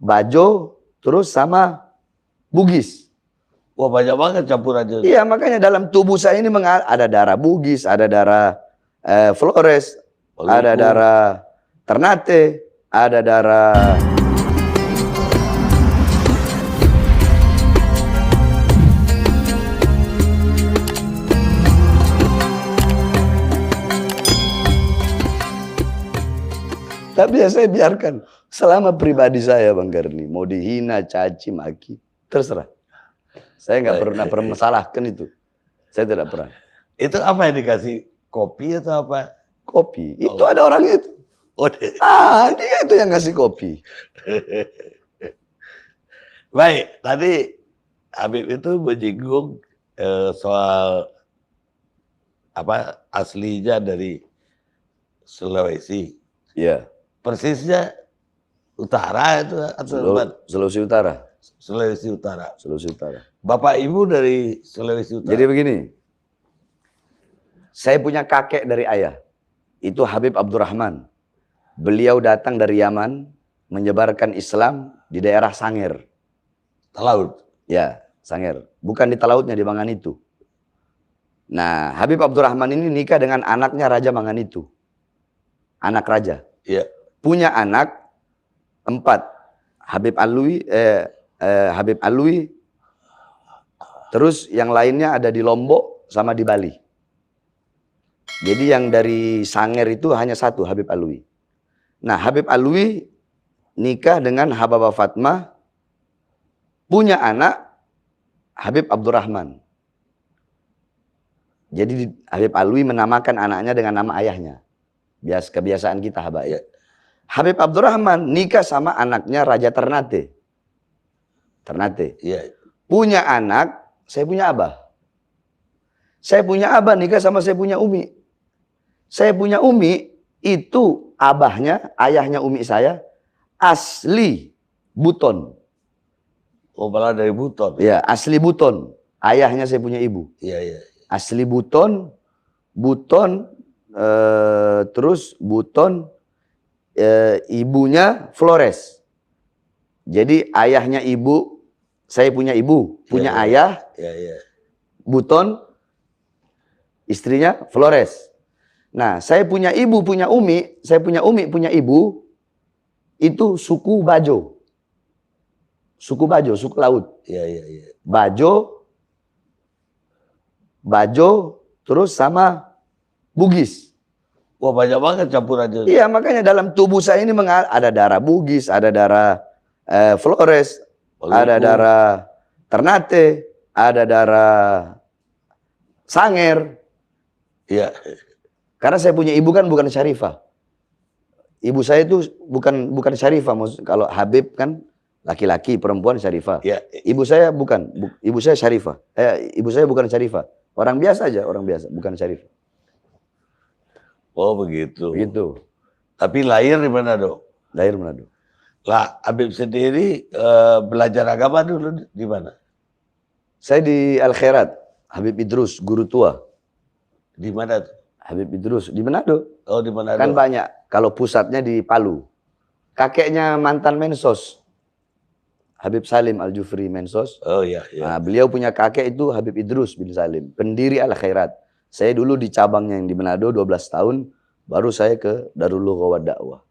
Bajo, terus sama Bugis. Wah, banyak banget campurannya. Iya, makanya dalam tubuh saya ini ada darah Bugis, ada darah Flores, ada darah Ternate, ada darah... Tapi ya saya biarkan. Selama pribadi saya, Bang Garni, mau dihina, caci, maki, terserah. Saya nggak pernah permasalahkan itu. Saya tidak pernah. Itu apa yang dikasih? Kopi atau apa? Kopi. Itu ada orang itu. Oh, dia itu yang ngasih kopi. Baik, tadi Habib itu menyinggung soal apa aslinya dari Sulawesi. Iya. Persisnya utara itu atau Sulawesi Utara. Sulawesi Utara. Sulawesi Utara. Bapak ibu dari Sulawesi Utara. Jadi begini. Saya punya kakek dari ayah. Itu Habib Abdurrahman. Beliau datang dari Yaman menyebarkan Islam di daerah Sanger. Talaut. Ya, Sanger. Bukan di Talautnya, di Manganitu. Nah, Habib Abdurrahman ini nikah dengan anaknya Raja Manganitu. Anak raja. Iya. Punya anak 4. Habib Alwi. Terus yang lainnya ada di Lombok sama di Bali. Jadi yang dari Sanger itu hanya 1, Habib Alwi. Nah, Habib Alwi nikah dengan Hababah Fatmah, punya anak Habib Abdurrahman. Jadi Habib Alwi menamakan anaknya dengan nama ayahnya. Kebiasaan kita, Habib. Habib Abdurrahman nikah sama anaknya Raja Ternate. Ternate. Iya. Punya anak, saya punya abah. Saya punya abah nikah sama saya punya umi. Saya punya umi, itu abahnya, ayahnya umi saya, asli Buton. Oh, malah dari Buton. Ya, asli Buton. Ayahnya saya punya ibu. Iya. Asli Buton, terus Buton, ibunya Flores. Jadi ayahnya ibu, saya punya ibu, punya ayah, Buton, istrinya Flores. Nah, saya punya ibu, punya umi, punya ibu, itu suku Bajo. Suku Bajo, suku laut. Iya. Bajo, terus sama Bugis. Wah, banyak banget campurannya. Iya, makanya dalam tubuh saya ini ada darah Bugis, ada darah Flores, ada darah Ternate, ada darah Sanger. Iya. Karena saya punya ibu kan bukan Syarifah. Ibu saya itu bukan Syarifah. Kalau Habib kan laki-laki, perempuan Syarifah. Iya. Ibu saya bukan. Ibu saya Syarifah. Ibu saya bukan Syarifah. Orang biasa aja, orang biasa, bukan Syarifah. Oh, begitu. Begitu. Tapi lahir di Manado? Lahir Manado. Lah, Habib sendiri belajar agama dulu di mana? Saya di Al-Khairat, Habib Idrus, guru tua. Di mana tuh? Habib Idrus, di Manado. Oh, di Manado. Kan banyak, kalau pusatnya di Palu. Kakeknya mantan Mensos. Habib Salim Al-Jufri Mensos. Oh iya. Nah, beliau punya kakek itu Habib Idrus bin Salim, pendiri Al-Khairat. Saya dulu di cabangnya yang di Manado 12 tahun, baru saya ke Darul Lughah Dakwah.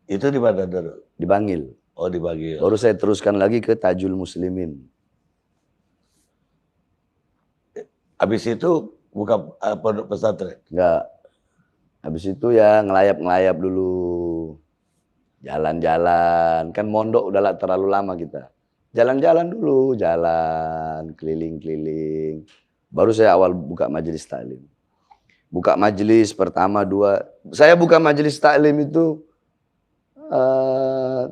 Itu di mana, Darul? Di Bangil. Oh, di Bangil. Baru saya teruskan lagi ke Tajul Muslimin. Habis itu buka pondok pesantren? Enggak. Habis itu ya ngelayap-ngelayap dulu. Jalan-jalan. Kan mondok udah terlalu lama kita. Jalan-jalan dulu, jalan, keliling-keliling. Baru saya awal buka majelis taklim. Buka majelis pertama 2. Saya buka majelis taklim itu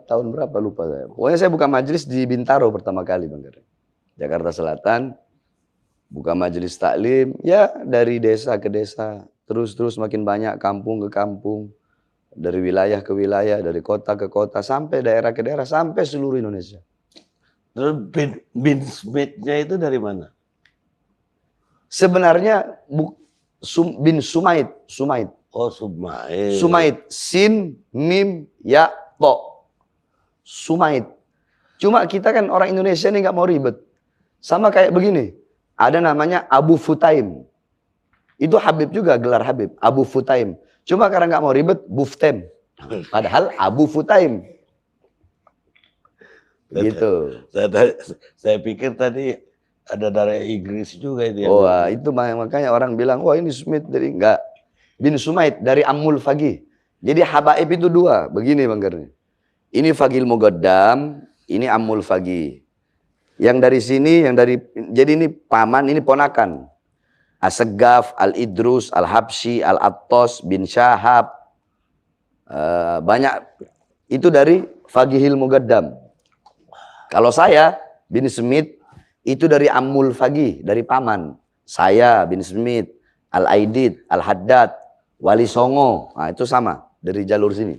tahun berapa lupa saya. Pokoknya saya buka majelis di Bintaro pertama kali, Bang Garni. Jakarta Selatan. Buka majelis taklim, ya dari desa ke desa. Terus makin banyak, kampung ke kampung. Dari wilayah ke wilayah, dari kota ke kota, sampai daerah ke daerah, sampai seluruh Indonesia. Terus bin Smith-nya itu dari mana? Sebenarnya bin Sumaid. Oh, Sumaid. Sumaid. Sin, Mim, Ya, To. Sumaid. Cuma kita kan orang Indonesia nih nggak mau ribet. Sama kayak begini, ada namanya Abu Futaim. Itu Habib juga, gelar Habib, Abu Futaim. Cuma karena nggak mau ribet, Buftem. Padahal Abu Futaim. Gitu. Saya pikir tadi ada darah Inggris juga itu. Wah, itu makanya orang bilang, wah ini Smith dari enggak. Bin Sumait dari Ammul Faqih. Jadi habaib itu dua, begini Bang Karni. Ini Faqihul Muqaddam, ini Ammul Faqih. Yang dari sini, jadi ini paman, ini ponakan. As-Saggaf, Al-Idrus, Al-Habsyi, Al-Attas bin Syahab. Banyak, itu dari Faqihul Muqaddam. Kalau saya, bin Smith, itu dari Ammul Faqih, dari paman. Saya, bin Smith, Al-Aidid, Al-Haddad, Wali Songo. Nah, itu sama, dari jalur sini.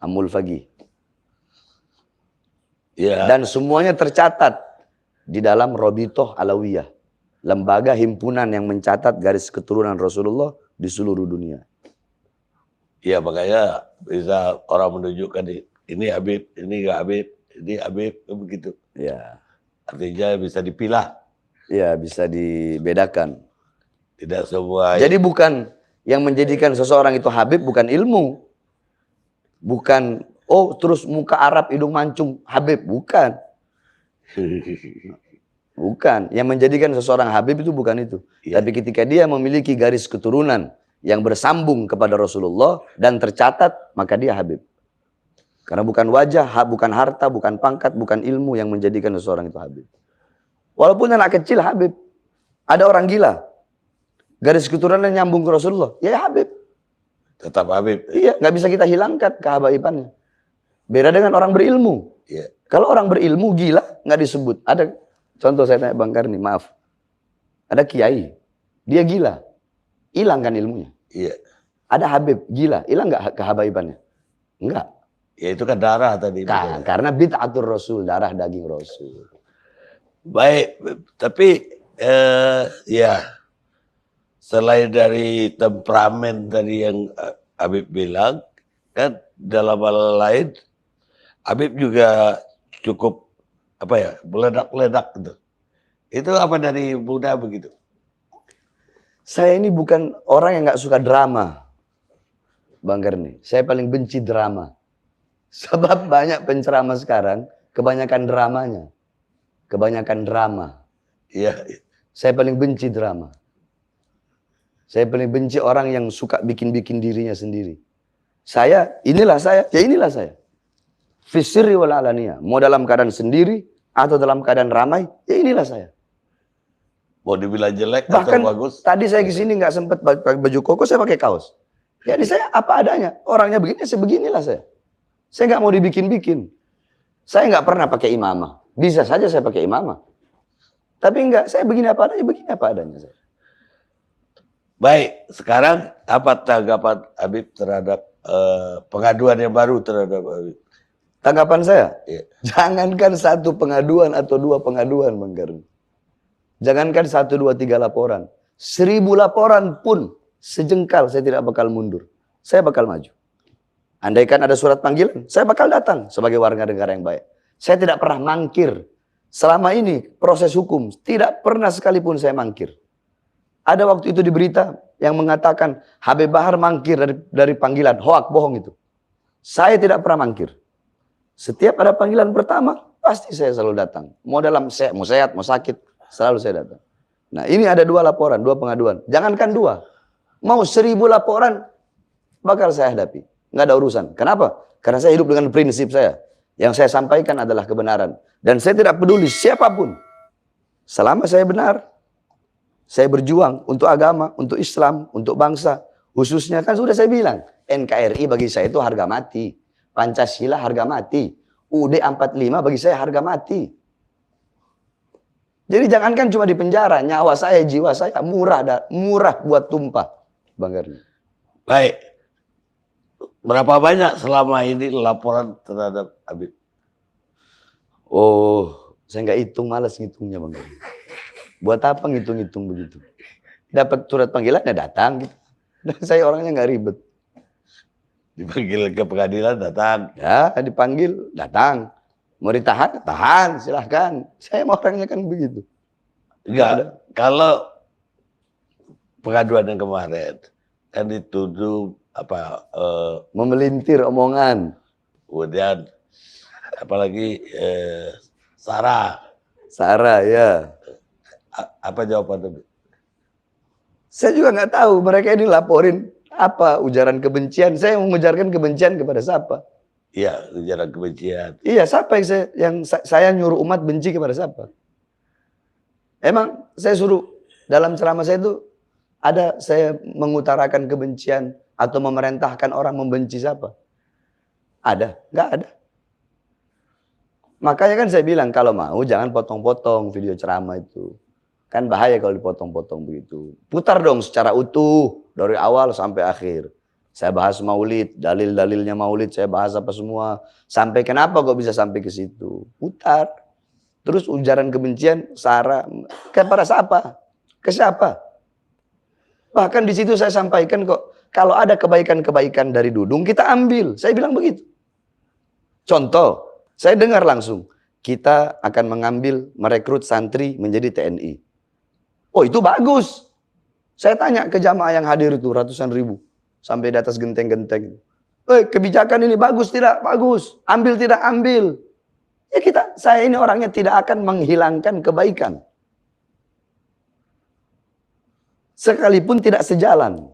Ammul Faqih. Ya. Dan semuanya tercatat di dalam Robitoh Alawiyah. Lembaga himpunan yang mencatat garis keturunan Rasulullah di seluruh dunia. Iya, makanya bisa orang menunjukkan ini Habib, ini enggak Habib, ini Habib, begitu. Ya. Artinya bisa dipilah. Ya, bisa dibedakan. Tidak semua. Jadi bukan yang menjadikan seseorang itu Habib bukan ilmu. Bukan, oh terus muka Arab, hidung mancung, Habib. Bukan. Bukan. Yang menjadikan seseorang Habib itu bukan itu. Ya. Tapi ketika dia memiliki garis keturunan yang bersambung kepada Rasulullah dan tercatat, maka dia Habib. Karena bukan wajah, bukan harta, bukan pangkat, bukan ilmu yang menjadikan seseorang itu Habib. Walaupun anak kecil Habib. Ada orang gila. Garis keturunan nyambung ke Rasulullah. Ya Habib. Tetap Habib. Iya, nggak bisa kita hilangkan kehabaibannya. Beda dengan orang berilmu. Iya. Kalau orang berilmu gila, nggak disebut. Ada contoh saya tanya Bang Karni, maaf. Ada kiai, dia gila. Hilang kan ilmunya. Iya. Ada Habib, gila. Hilang nggak kehabaibannya? Enggak. Ya itu kan darah tadi. Karena bid'atur Rasul, darah daging Rasul. Baik, tapi ya selain dari temperamen tadi yang Habib bilang, kan dalam hal lain Habib juga cukup apa ya, meledak-ledak gitu. Itu apa dari Buddha begitu? Saya ini bukan orang yang nggak suka drama, Bang Karni. Saya paling benci drama. Sebab banyak penceramah sekarang, kebanyakan dramanya. Kebanyakan drama. Iya. Saya paling benci drama. Saya paling benci orang yang suka bikin-bikin dirinya sendiri. Saya, inilah saya, ya inilah saya. Fisirri wal alaniyah. Mau dalam keadaan sendiri, atau dalam keadaan ramai, ya inilah saya. Mau dibilang jelek Bahkan atau bagus? tadi saya kesini nggak sempat pakai baju koko, saya pakai kaos. Jadi saya apa adanya. Orangnya begini, saya beginilah saya. Saya nggak mau dibikin-bikin. Saya nggak pernah pakai imamah. Bisa saja saya pakai imamah. Tapi enggak, saya begini apa adanya. Saya. Baik, sekarang apa tanggapan Habib terhadap pengaduan yang baru terhadap Habib? Tanggapan saya? Ya. Jangankan satu pengaduan atau dua pengaduan, Bang Karni. Jangankan 1, 2, 3 laporan. 1000 laporan pun sejengkal saya tidak bakal mundur. Saya bakal maju. Andaikan ada surat panggilan, saya bakal datang sebagai warga negara yang baik. Saya tidak pernah mangkir. Selama ini proses hukum, tidak pernah sekalipun saya mangkir. Ada waktu itu di berita yang mengatakan Habib Bahar mangkir dari panggilan. Hoak, bohong itu. Saya tidak pernah mangkir. Setiap ada panggilan pertama, pasti saya selalu datang. Mau sehat, mau sakit, selalu saya datang. Nah ini ada 2 laporan, 2 pengaduan. Jangankan 2, mau 1000 laporan bakal saya hadapi. Nggak ada urusan. Kenapa? Karena saya hidup dengan prinsip saya. Yang saya sampaikan adalah kebenaran. Dan saya tidak peduli siapapun. Selama saya benar, saya berjuang untuk agama, untuk Islam, untuk bangsa. Khususnya kan sudah saya bilang, NKRI bagi saya itu harga mati. Pancasila harga mati. UUD 45 bagi saya harga mati. Jadi jangankan cuma di penjara, nyawa saya, jiwa saya murah buat tumpah. Bang Karni. Baik. Berapa banyak selama ini laporan terhadap Habib? Oh, saya nggak hitung, malas ngitungnya Bang Karni. Buat apa ngitung-ngitung begitu? Dapat surat panggilan ya datang gitu. Dan saya orangnya nggak ribet. Dipanggil ke pengadilan datang. Ya, dipanggil datang. Mau ditahan, tahan, silahkan. Saya mau orangnya kan begitu. Enggak, kalau pengaduan yang kemarin kan dituduh apa Memelintir omongan. kemudian apalagi Sarah. Sarah, ya. Apa jawaban? Saya juga nggak tahu mereka ini laporin apa ujaran kebencian. Saya mengujarkan kebencian kepada siapa? Iya, ujaran kebencian. Iya, siapa yang saya nyuruh umat benci kepada siapa? Emang saya suruh dalam ceramah saya itu ada saya mengutarakan kebencian atau memerintahkan orang membenci siapa? Ada? Nggak ada. Makanya kan saya bilang kalau mau jangan potong-potong video ceramah itu. Kan bahaya kalau dipotong-potong begitu. Putar dong secara utuh dari awal sampai akhir. Saya bahas maulid, dalil-dalilnya maulid saya bahas apa semua. Sampai kenapa kok bisa sampai ke situ? Putar. Terus ujaran kebencian Sarah kepada siapa? Ke siapa? Bahkan di situ saya sampaikan kok kalau ada kebaikan-kebaikan dari Dudung kita ambil. Saya bilang begitu. Contoh, saya dengar langsung kita akan mengambil merekrut santri menjadi TNI. Oh itu bagus. Saya tanya ke jamaah yang hadir itu ratusan ribu. Sampai di atas genteng-genteng. Kebijakan ini bagus tidak? Bagus. Ambil tidak? Ambil. Ya saya ini orangnya tidak akan menghilangkan kebaikan. Sekalipun tidak sejalan.